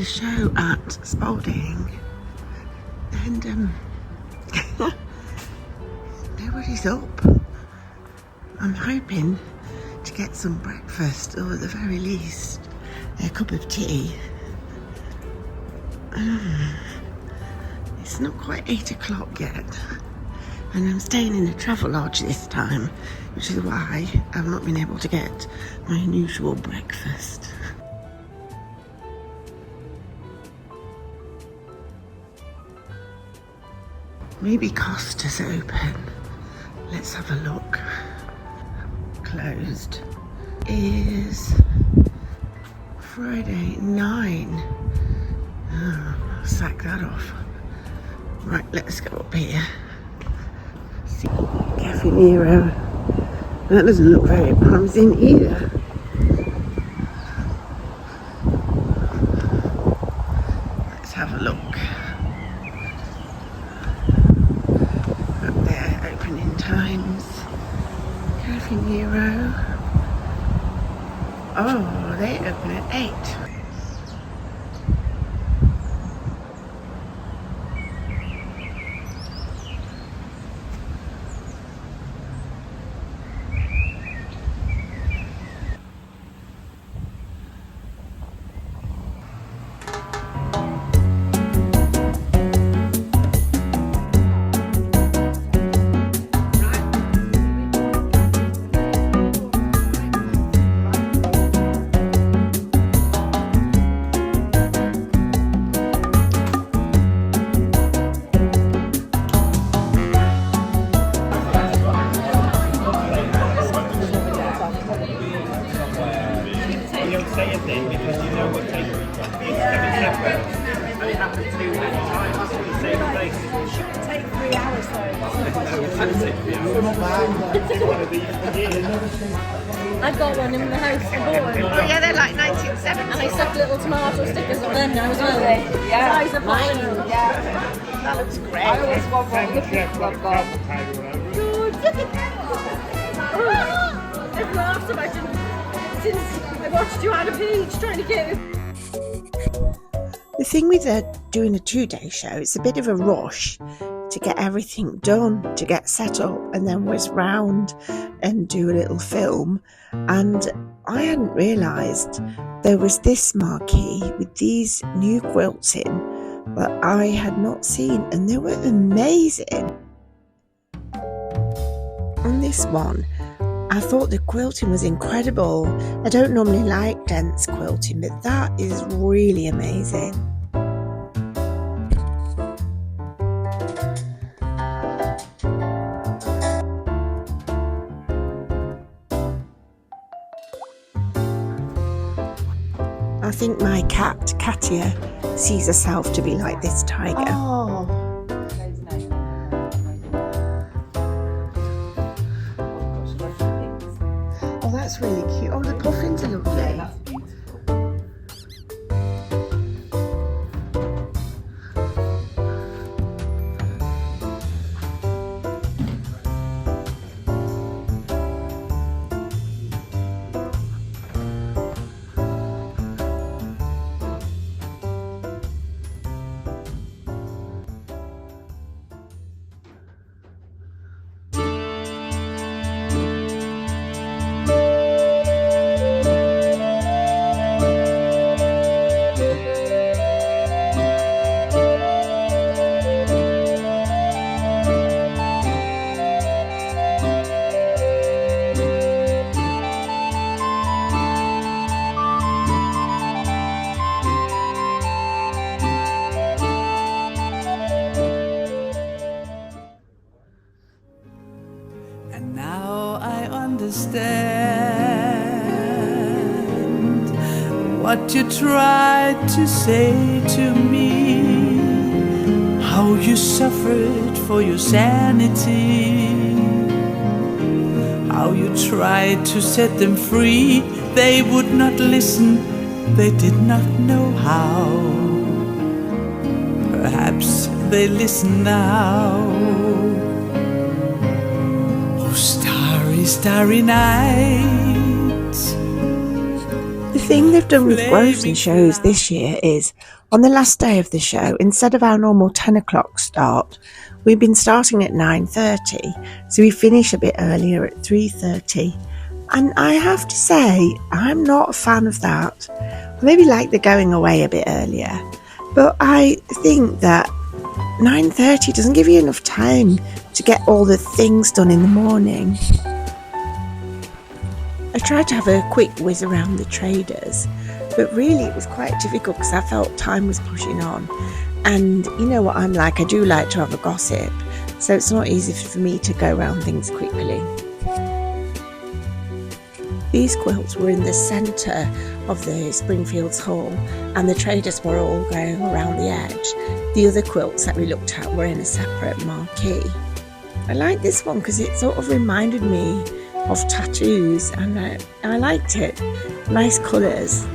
the show at Spalding, and nobody's up. I'm hoping to get some breakfast, or at the very least a cup of tea. It's not quite 8 o'clock yet, and I'm staying in a travel lodge this time, which is why I've not been able to get my usual breakfast. Maybe Costa's open. Let's have a look. Closed is Friday 9. Oh, I'll sack that off. Right, let's go up here. See, Caffè Nero. That doesn't look very promising either. Let's have a look. Up there, opening times. Caffè Nero. Oh, they open at 8. Say a thing because you know what take it's separate. And it happened too many times in the same place. It shouldn't take 3 hours though. I've got one in the house. I bought one. Oh yeah, they're like 1970. And I stuck little tomato stickers on them now as well. Yeah. Size of mine. Yeah. That looks great. I always want one. I've laughed about it since I watched Joanna Page trying to get it. The thing with doing a 2-day show, it's a bit of a rush to get everything done, to get set up and then whiz round and do a little film. And I hadn't realised there was this marquee with these new quilts in that I had not seen, and they were amazing. On this one, I thought the quilting was incredible. I don't normally like dense quilting, but that is really amazing. I think my cat, Katia, sees herself to be like this tiger. Oh. Oh, that's really cute. Oh, the puffins are lovely. And now I understand what you tried to say to me, how you suffered for your sanity, how you tried to set them free. They would not listen, they did not know how. Perhaps they listen now. Oh, starry, starry night. The thing they've done with Grosvenor shows this year is, on the last day of the show, instead of our normal 10 o'clock start, we've been starting at 9:30, so we finish a bit earlier at 3:30. And I have to say, I'm not a fan of that. I maybe like the going away a bit earlier, but I think that 9:30 doesn't give you enough time to get all the things done in the morning. I tried to have a quick whiz around the traders, but really it was quite difficult because I felt time was pushing on. And you know what I'm like, I do like to have a gossip, so it's not easy for me to go around things quickly. These quilts were in the centre of the Springfields Hall, and the traders were all going around the edge. The other quilts that we looked at were in a separate marquee. I like this one because it sort of reminded me of tattoos, and I liked it. Nice colours.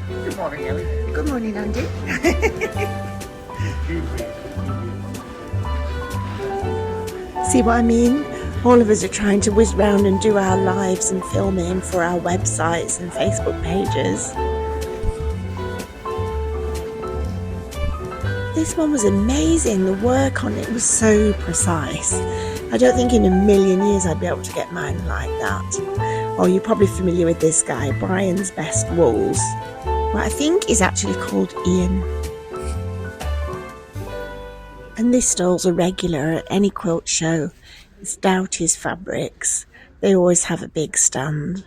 Good morning, Ellie. Good morning, Andy. See what I mean? All of us are trying to whiz round and do our lives and filming for our websites and Facebook pages. This one was amazing. The work on it was so precise. I don't think in a million years I'd be able to get mine like that. Oh, you're probably familiar with this guy, Brian's Best Wools. Well, I think he's actually called Ian. And this stall's a regular at any quilt show. It's Doughty's Fabrics. They always have a big stand.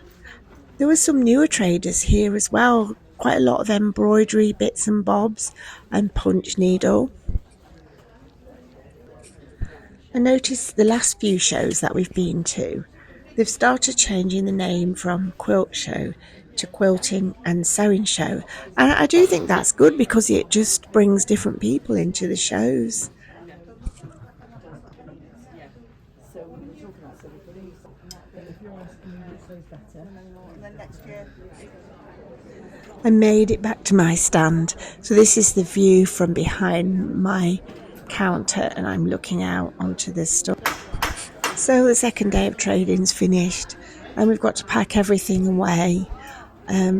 There were some newer traders here as well. Quite a lot of embroidery bits and bobs and punch needle. I noticed the last few shows that we've been to, they've started changing the name from Quilt Show to Quilting and Sewing Show. And I do think that's good because it just brings different people into the shows. I made it back to my stand. So this is the view from behind my counter, and I'm looking out onto the store. So the second day of trading's finished, and we've got to pack everything away.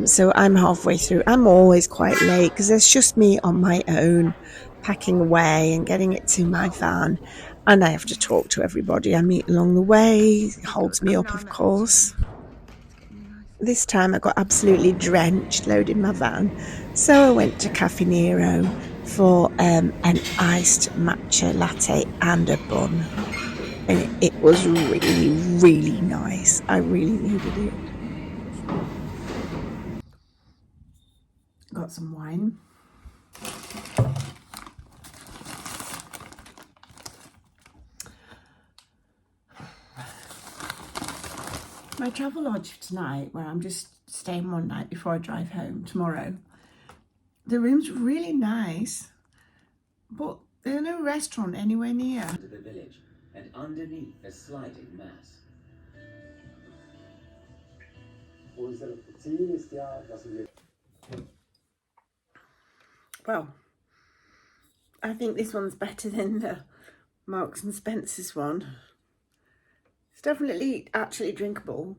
So I'm halfway through. I'm always quite late because there's just me on my own, packing away and getting it to my van. And I have to talk to everybody I meet along the way. It holds me up, of course. This time I got absolutely drenched loading my van, so I went to Caffè Nero for an iced matcha latte and a bun, and it was really, really nice. I really needed it. Got some wine. My travel lodge tonight, where I'm just staying one night before I drive home tomorrow, the room's really nice, but there's no restaurant anywhere near. To the village and underneath a sliding mass. Well, I think this one's better than the Marks and Spencer's one. It's definitely actually drinkable.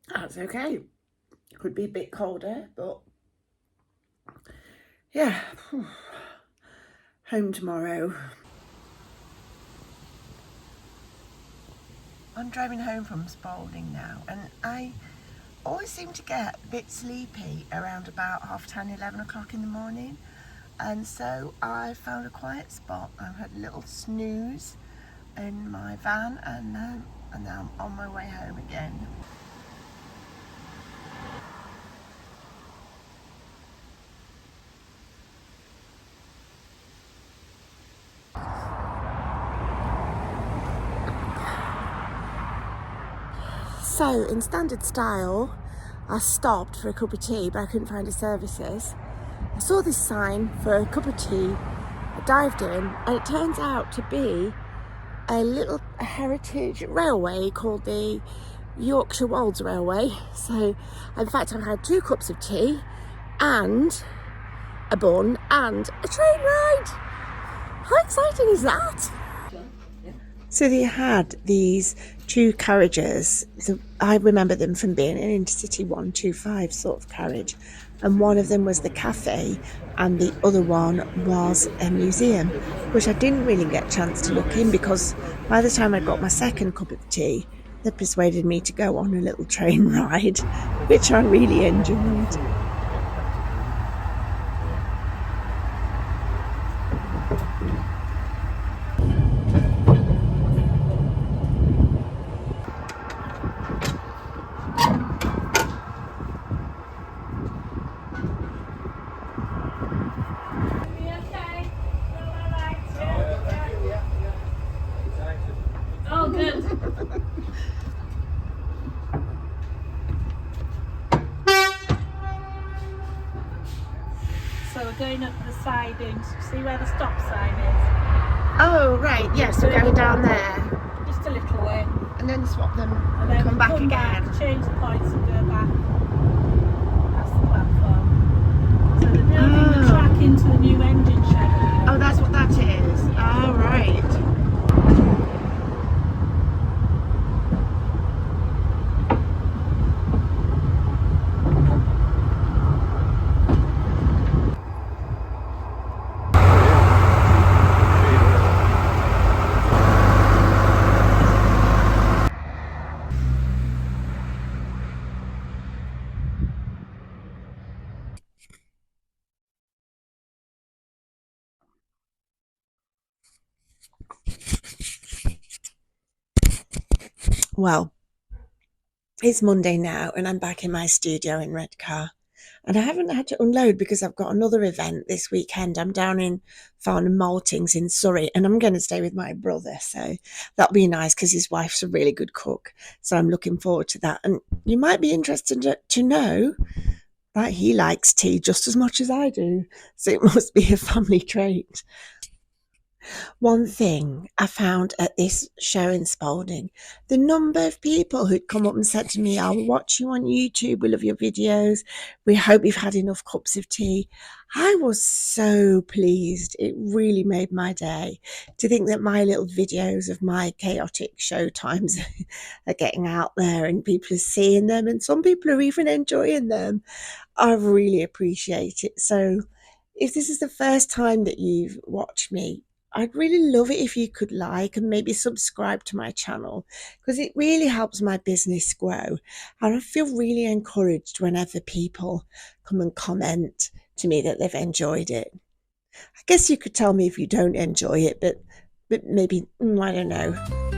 That's okay. Could be a bit colder, but yeah. Home tomorrow. I'm driving home from Spalding now, and I always seem to get a bit sleepy around about 10:30, 11 o'clock in the morning. And so I found a quiet spot. I've had a little snooze in my van, and now I'm on my way home again. So in standard style, I stopped for a cup of tea, but I couldn't find a services. I saw this sign for a cup of tea, I dived in, and it turns out to be a little heritage railway called the Yorkshire Wolds Railway. So in fact I've had 2 cups of tea and a bun and a train ride. How exciting is that? So they had these two carriages. So I remember them from being an Intercity 125 sort of carriage. And one of them was the cafe, and the other one was a museum, which I didn't really get a chance to look in because by the time I got my second cup of tea, they persuaded me to go on a little train ride, which I really enjoyed. Oh, good. So we're going up the sidings. See where the stop sign is? Oh, right, yes, we're going down there Just a little way. and then swap them And then come we back come again. back, change the points and go back. That's the platform. So they're building the track into the new engine shed. Oh, that's what that is. Oh, right. Well, it's Monday now and I'm back in my studio in Redcar. And I haven't had to unload because I've got another event this weekend. I'm down in Farnham Maltings in Surrey and I'm going to stay with my brother. So that'll be nice because his wife's a really good cook. So I'm looking forward to that. And you might be interested to know that he likes tea just as much as I do. So it must be a family trait. One thing I found at this show in Spalding, the number of people who'd come up and said to me, I'll watch you on YouTube, we love your videos, we hope you've had enough cups of tea. I was so pleased. It really made my day to think that my little videos of my chaotic show times are getting out there and people are seeing them and some people are even enjoying them. I really appreciate it. So if this is the first time that you've watched me, I'd really love it if you could like and maybe subscribe to my channel because it really helps my business grow. And I feel really encouraged whenever people come and comment to me that they've enjoyed it. I guess you could tell me if you don't enjoy it, but maybe, I don't know.